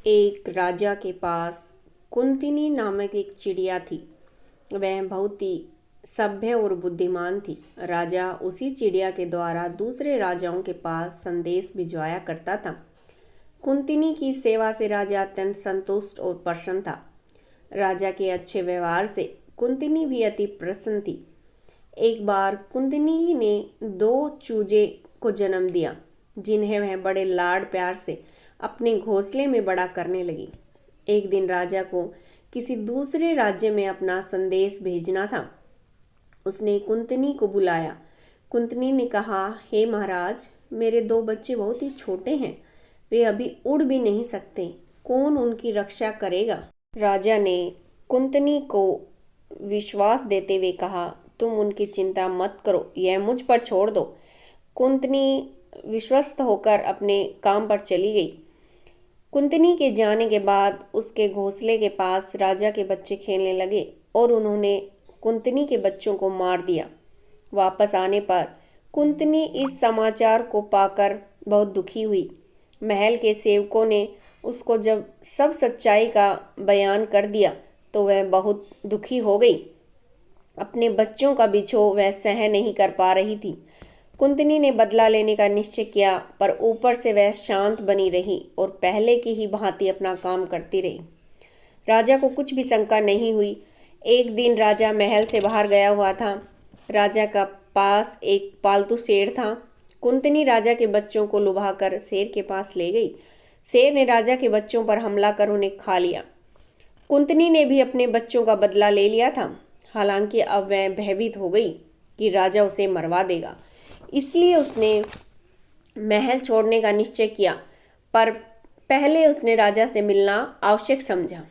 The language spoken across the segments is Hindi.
एक राजा के पास कुंतिनी नामक एक चिड़िया थी। वह बहुत ही सभ्य और बुद्धिमान थी। राजा उसी चिड़िया के द्वारा दूसरे राजाओं के पास संदेश भिजवाया करता था। कुंतिनी की सेवा से राजा अत्यंत संतुष्ट और प्रसन्न था। राजा के अच्छे व्यवहार से कुंतिनी भी अति प्रसन्न थी। एक बार कुंतिनी ने 2 चूजे को जन्म दिया, जिन्हें वह बड़े लाड प्यार से अपने घोंसले में बड़ा करने लगी। एक दिन राजा को किसी दूसरे राज्य में अपना संदेश भेजना था। उसने कुंतिनी को बुलाया। कुंतिनी ने कहा, हे महाराज, मेरे 2 बच्चे बहुत ही छोटे हैं। वे अभी उड़ भी नहीं सकते। कौन उनकी रक्षा करेगा? राजा ने कुंतिनी को विश्वास देते हुए कहा, तुम उनकी चिंता मत करो, यह मुझ पर छोड़ दो। कुंतिनी विश्वस्त होकर अपने काम पर चली गई। कुंतिनी के जाने के बाद उसके घोंसले के पास राजा के बच्चे खेलने लगे और उन्होंने कुंतिनी के बच्चों को मार दिया। वापस आने पर कुंतिनी इस समाचार को पाकर बहुत दुखी हुई। महल के सेवकों ने उसको जब सब सच्चाई का बयान कर दिया तो वह बहुत दुखी हो गई। अपने बच्चों का बिछोह वह सहन नहीं कर पा रही थी। कुंतिनी ने बदला लेने का निश्चय किया, पर ऊपर से वह शांत बनी रही और पहले की ही भांति अपना काम करती रही। राजा को कुछ भी शंका नहीं हुई। एक दिन राजा महल से बाहर गया हुआ था। राजा का पास एक पालतू शेर था। कुंतिनी राजा के बच्चों को लुभाकर शेर के पास ले गई। शेर ने राजा के बच्चों पर हमला कर उन्हें खा लिया। कुंतिनी ने भी अपने बच्चों का बदला ले लिया था। हालांकि अब वह भयभीत हो गई कि राजा उसे मरवा देगा, इसलिए उसने महल छोड़ने का निश्चय किया, पर पहले उसने राजा से मिलना आवश्यक समझा।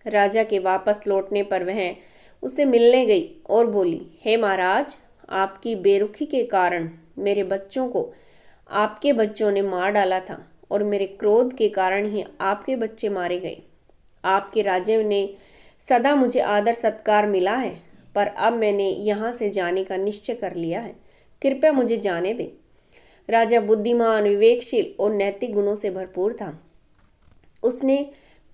राजा के वापस लौटने पर वह उससे मिलने गई और बोली, हे महाराज, आपकी बेरुखी के कारण मेरे बच्चों को आपके बच्चों ने मार डाला था और मेरे क्रोध के कारण ही आपके बच्चे मारे गए। आपके राज्य ने सदा मुझे आदर सत्कार मिला है, पर अब मैंने यहाँ से जाने का निश्चय कर लिया है। कृपया मुझे जाने दें। राजा बुद्धिमान, विवेकशील और नैतिक गुणों से भरपूर था। उसने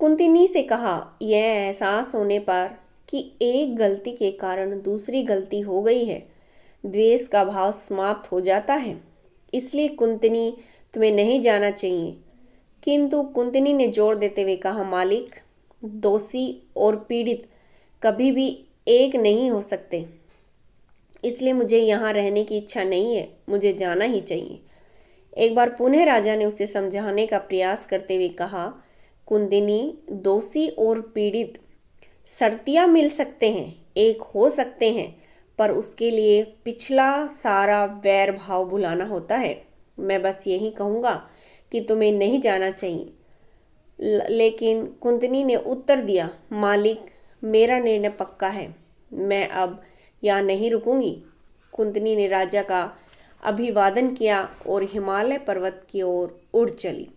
कुंतिनी से कहा, यह एहसास होने पर कि एक गलती के कारण दूसरी गलती हो गई है, द्वेष का भाव समाप्त हो जाता है। इसलिए कुंतिनी, तुम्हें नहीं जाना चाहिए। किंतु कुंतिनी ने जोर देते हुए कहा, मालिक, दोषी और पीड़ित कभी भी एक नहीं हो सकते, इसलिए मुझे यहाँ रहने की इच्छा नहीं है। मुझे जाना ही चाहिए। एक बार पुनः राजा ने उसे समझाने का प्रयास करते हुए कहा, कुंतिनी, दोषी और पीड़ित शर्तिया मिल सकते हैं, एक हो सकते हैं, पर उसके लिए पिछला सारा वैर भाव भुलाना होता है। मैं बस यही कहूँगा कि तुम्हें नहीं जाना चाहिए। लेकिन कुंतिनी ने उत्तर दिया, मालिक, मेरा निर्णय पक्का है। मैं अब यहाँ नहीं रुकूंगी। कुंतिनी ने राजा का अभिवादन किया और हिमालय पर्वत की ओर उड़ चली।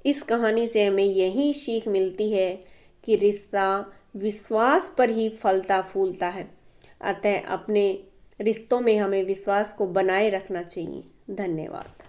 इस कहानी से हमें यही सीख मिलती है कि रिश्ता विश्वास पर ही फलता फूलता है। अतः अपने रिश्तों में हमें विश्वास को बनाए रखना चाहिए। धन्यवाद।